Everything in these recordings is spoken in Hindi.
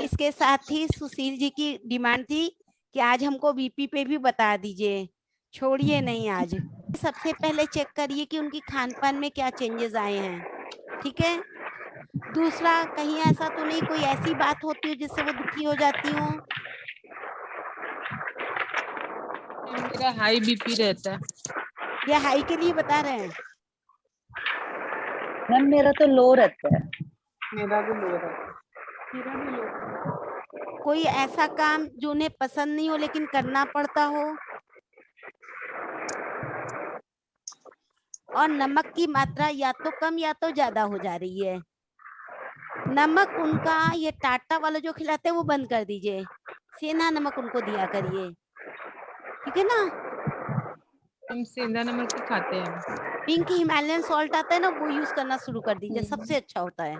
इसके साथ ही सुशील जी की डिमांड थी कि आज हमको बीपी पे भी बता दीजिए, छोड़िए नहीं आज। सबसे पहले चेक करिए कि उनकी खान पान में क्या चेंजेस आए हैं, ठीक है। दूसरा, कहीं ऐसा तो नहीं कोई ऐसी बात होती हो जिससे वो दुखी हो जाती हो? मेरा हाई बीपी रहता है। ये हाई के लिए बता रहे हैं? मैम मेरा तो लो रहता है। मेरा भी लो रहता है। मेरा भी लो रहता है। कोई ऐसा काम जो उन्हें पसंद नहीं हो लेकिन करना पड़ता हो? और नमक की मात्रा या तो कम या तो ज्यादा हो जा रही है। नमक उनका ये टाटा वाला जो खिलाते हैं वो बंद कर दीजिए, सेंधा नमक उनको दिया करिए, ठीक है ना। हम सेंधा नमक ही खाते हैं। पिंक हिमालयन सॉल्ट आता है ना, वो यूज करना शुरू कर दीजिए, सबसे अच्छा होता है।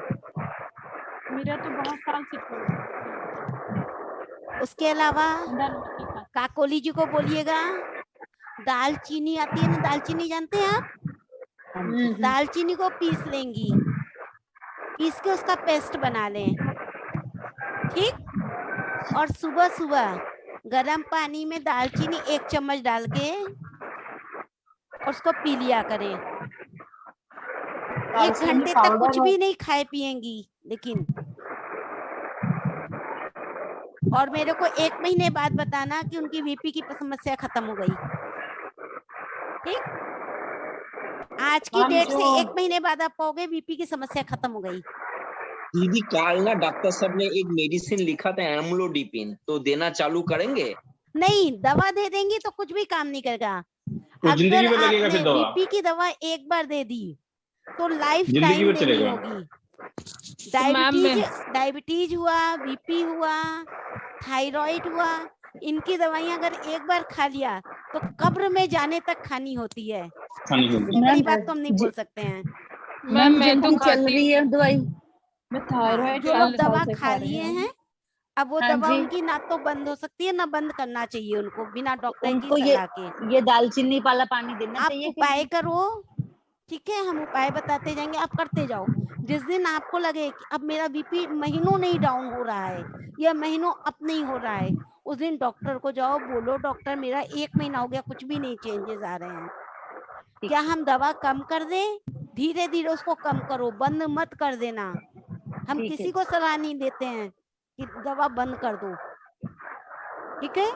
मेरा तो बहुत साल से छोड़ दिया। उसके अलावा सेंधा नमक ही खाते काकोली जी को बोलिएगा, दालचीनी आती है ना, दालचीनी जानते हैं आप? हैं। दालचीनी को पीस लेंगी, पीस के उसका पेस्ट बना लें, ठीक। और सुबह सुबह गर्म पानी में दालचीनी 1 चम्मच डाल के और उसको पी लिया करें। 1 घंटे तक कुछ भी नहीं खाए पिएंगी लेकिन। और मेरे को 1 महीने बाद बताना कि उनकी बीपी की समस्या खत्म हो गई, ठीक। आज की डेट से 1 महीने बाद आप पाओगे बीपी की समस्या खत्म हो गई। दीदी कल ना डॉक्टर साहब ने एक मेडिसिन लिखा था एम्लोडिपिन, तो देना चालू करेंगे? नहीं, दवा दे देंगी तो कुछ भी काम नहीं करेगा। तो अगर जिंदगी भर लगेगा आपने फिर दवा? बीपी की दवा एक बार दे दी तो लाइफ जिंदगी टाइम भर देनी चलेगा? होगी। मैम डायबिटीज हुआ, बीपी हुआ, थायराइड हुआ, इनकी दवाइयां अगर एक बार खा लिया तो कब्र में जाने तक खानी होती है। खानी इससे होगी। बड़ी बात तो हम नहीं बोल सकते हैं। मैम मैं जिनकी तो चल खाती रही है दवाई, मैं हाँ, थायराइड जो लोग दवा खा लिए हैं, अब वो हाँ दवा जी, उनकी ना तो बंद हो सकती है ना बंद करना चाहिए उनको बिना डॉक्टर की उनको सलाह के। ये दालचीनी वाला पानी देना आप चाहिए उपाय कि करो, ठीक है, हम उपाय बताते जाएंगे, आप करते जाओ। जिस दिन आपको लगे कि अब मेरा बीपी महीनों नहीं डाउन हो रहा है या महीनों अप नहीं हो रहा है, उस दिन डॉक्टर को जाओ, बोलो डॉक्टर मेरा 1 महीना हो गया कुछ भी नहीं चेंजेस आ रहे हैं, क्या हम दवा कम कर दें? धीरे धीरे उसको कम करो, बंद मत कर देना। हम ठीक है। किसी को सलाह नहीं देते हैं कि दवा बंद कर दो, ठीक है।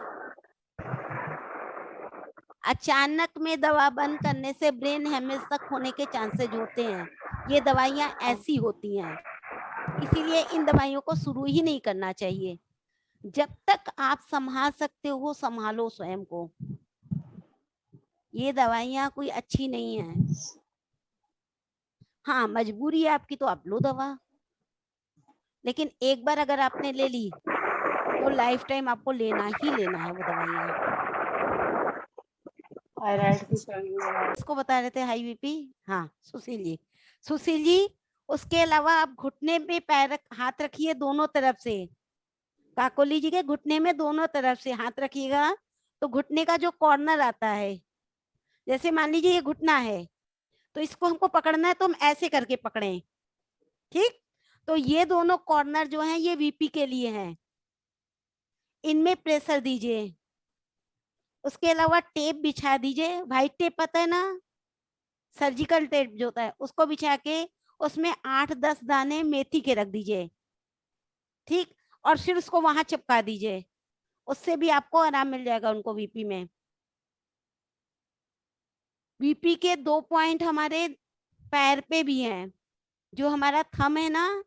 अचानक में दवा बंद करने से ब्रेन हेमरेज तक होने के चांसेस होते हैं, ये दवाइयां ऐसी होती हैं, इसीलिए इन दवाइयों को शुरू ही नहीं करना चाहिए। जब तक आप संभाल सकते हो संभालो स्वयं को, ये दवाइयां कोई अच्छी नहीं है। हाँ, मजबूरी है आपकी तो आप लो दवा, लेकिन एक बार अगर आपने ले ली तो लाइफ टाइम आपको लेना ही लेना है वो दवाइयां। इसको बता रहे थे हाई बीपी। हाँ सुशील जी उसके अलावा आप घुटने पे हाथ रखिए दोनों तरफ से। काकोली जी के घुटने में दोनों तरफ से हाथ रखिएगा, तो घुटने का जो कॉर्नर आता है, जैसे मान लीजिए ये घुटना है तो इसको हमको पकड़ना है तो हम ऐसे करके पकड़ें, ठीक। तो ये दोनों कॉर्नर जो हैं ये बीपी के लिए हैं, इनमें प्रेशर दीजिए। उसके अलावा टेप बिछा दीजिए, व्हाइट टेप पता है ना, सर्जिकल टेप जो होता है उसको बिछा के उसमें 8-10 दाने मेथी के रख दीजिए, ठीक। और फिर उसको वहां चिपका दीजिए, उससे भी आपको आराम मिल जाएगा उनको बीपी में। बीपी के 2 पॉइंट हमारे पैर पे भी हैं, जो हमारा थंब है ना,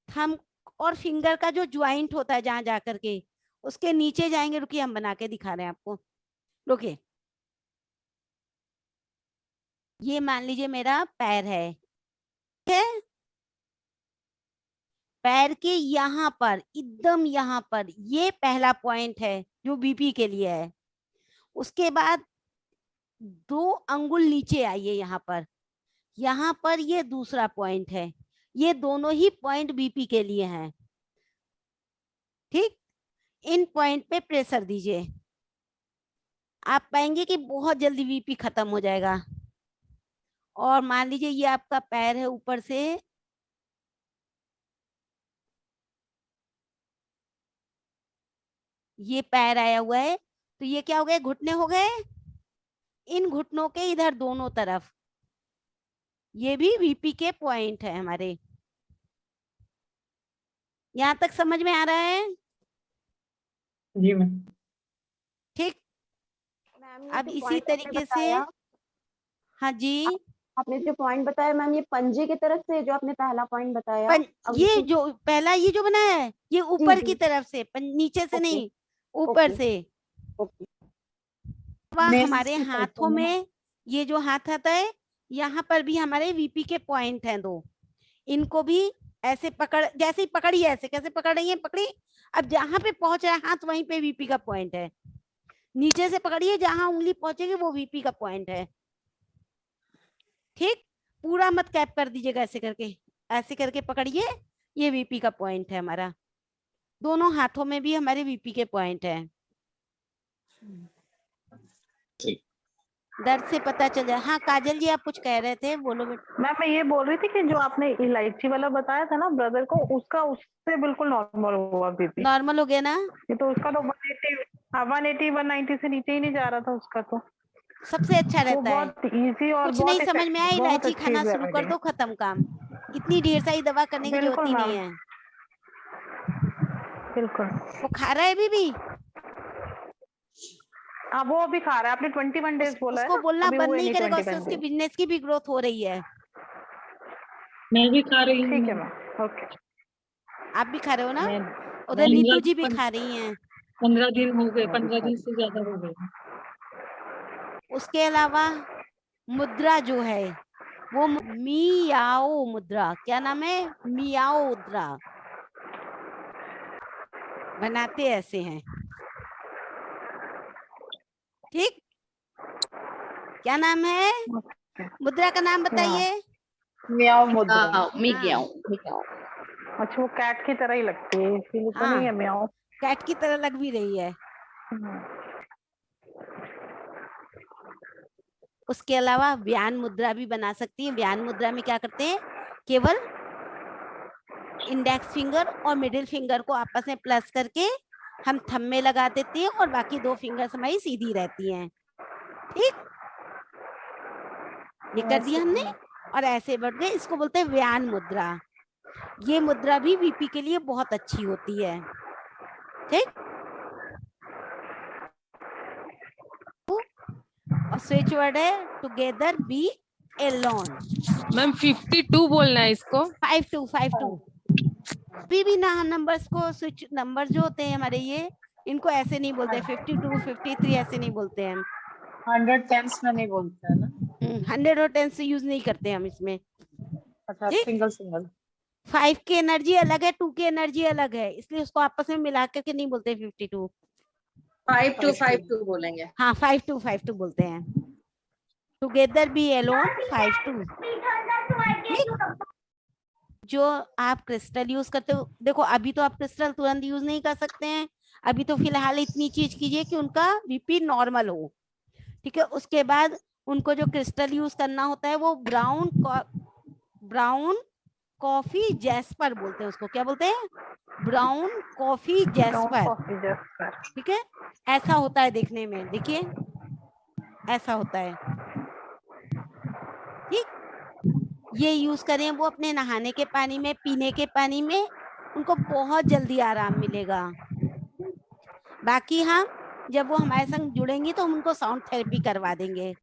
थंब और फिंगर का जो ज्वाइंट होता है जहां जाकर के उसके नीचे जाएंगे। रुकिए हम बना के दिखा रहे हैं आपको, रुकिए। ये मान लीजिए मेरा पैर है, ठीक है। पैर के यहाँ पर एकदम यहाँ पर ये पहला पॉइंट है जो बीपी के लिए है। उसके बाद 2 अंगुल नीचे आइए, यहाँ पर ये दूसरा पॉइंट है। ये दोनों ही पॉइंट बीपी के लिए हैं, ठीक। इन पॉइंट पे प्रेशर दीजिए, आप पाएंगे कि बहुत जल्दी बीपी खत्म हो जाएगा। और मान लीजिए ये आपका पैर है, ऊपर से ये पैर आया हुआ है, तो ये क्या हो गए, घुटने हो गए। इन घुटनों के इधर दोनों तरफ ये भी वीपी के पॉइंट है हमारे। यहाँ तक समझ में आ रहा है? जी मैम। ठीक। मैम अब इसी तरीके से, हाँ जी, आपने जो पॉइंट बताया मैम, ये पंजे की तरफ से जो आपने पहला पॉइंट बताया, अब ये उसी- जो पहला ये जो बनाया है ये ऊपर जी। की तरफ से, नीचे से ओके, नहीं, ऊपर ओके। से। ओके। हमारे हाथों में ये जो हाथ आता है, यहाँ पर भी हमारे वीपी के पॉइंट हैं 2। इनको भी ऐसे पकड़, जैसे ही पकड़ी ऐसे, कैसे पकड़ रही है, पकड़ी, अब जहां पे पहुंच रहा है हाथ वहीं पे वीपी का पॉइंट है। नीचे से पकड़िए, जहां उंगली पहुंचेगी वो वीपी का पॉइंट है। ठीक, पूरा मत कैप कर दीजिएगा, ऐसे करके पकड़िए, ये वीपी का पॉइंट है हमारा। दोनों हाथों में भी हमारे वीपी के पॉइंट है। दर्द से पता चल जाए। हाँ काजल जी, आप कुछ कह रहे थे, बोलो बेटा। मैम मैं ये बोल रही थी कि जो आपने इलायची वाला बताया था ना ब्रदर को, उसका उससे बिल्कुल नॉर्मल हुआ बीपी। नॉर्मल हो गया ना? ये तो उसका तो 180 190 से नीचे ही नहीं जा रहा था उसका, तो सबसे अच्छा वो रहता है। बहुत इजी और कुछ नहीं समझ में आया, बहुत इलायची अच्छी खाना शुरू कर रेमेडी। दो, खत्म काम। इतनी ढेर सारी दवा करने की जरूरत बिल्कुल ही मैम, नहीं है। बिल्कुल। वो खा रहा है अभी भी? हाँ वो अभी खा रहा है, आपने 21 डेज बोला है उसको ना, बोलना अभी बंद हुए नहीं नहीं करेगा, उससे 21 उसके डेज। बिजनेस की भी ग्रोथ हो रही है। मैं भी खा रही हूँ। ठीक है मैम, ओके। आप भी खा रहे हो ना? मैं उधर नीतू जी भी 15 खा रही हैं। 15 दिन हो गए, 15 दिन से ज्यादा हो गए। उसके अलावा मुद्रा जो है वो मियाओ मुद्रा, क्या नाम है, मियाओ मुद्रा बनाते ऐसे हैं। ठीक, क्या नाम है मुद्रा का, नाम बताइए। म्याओ मुद्रा। हाँ, अच्छा वो कैट की तरह ही लगती है, इसीलिए तो हाँ। नहीं है म्याओ। कैट की तरह लग भी रही है। उसके अलावा व्यान मुद्रा भी बना सकती है। व्यान मुद्रा में क्या करते हैं, केवल इंडेक्स फिंगर और मिडिल फिंगर को आपस में प्लस करके हम थंब में लगा देते हैं और बाकी 2 फिंगर्स हमारी सीधी रहती हैं। ठीक, ये कर दिया हमने। और ऐसे बढ़ गए, इसको बोलते हैं व्यान मुद्रा। ये मुद्रा भी वीपी के लिए बहुत अच्छी होती है। ठीक, और स्विच वर्ड है टुगेदर बी एलोन। मैम 52 बोलना है इसको। 52 भी ना, हम नंबर्स को, स्विच नंबर जो होते हैं हमारे, ये इनको ऐसे नहीं बोलते, 52 53 ऐसे नहीं बोलते हैं हम। 100 टेंस में नहीं बोलते हैं ना। 100 और 10 से यूज नहीं करते हम इसमें। अच्छा, सिंगल। 5 की एनर्जी अलग है, 2 की एनर्जी अलग है, इसलिए उसको आपस में मिला करके नहीं बोलते 52। 5252 बोलेंगे। हाँ 52 बोलते हैं। Together be alone 52। जो आप क्रिस्टल यूज करते हो, देखो अभी तो आप क्रिस्टल तुरंत यूज नहीं कर सकते हैं, अभी तो फिलहाल इतनी चीज कीजिए कि उनका वीपी नॉर्मल हो। ठीक है, उसके बाद उनको जो क्रिस्टल यूज करना होता है वो ब्राउन कॉफी जैस्पर बोलते हैं उसको। क्या बोलते हैं? Brown coffee jasper. ठीक है, ऐसा होता है देखने में, देखिए ऐसा होता है। ठीक, ये यूज करें वो अपने नहाने के पानी में, पीने के पानी में, उनको बहुत जल्दी आराम मिलेगा। बाकी हाँ, जब वो हमारे संग जुड़ेंगी तो हम उनको साउंड थेरेपी करवा देंगे।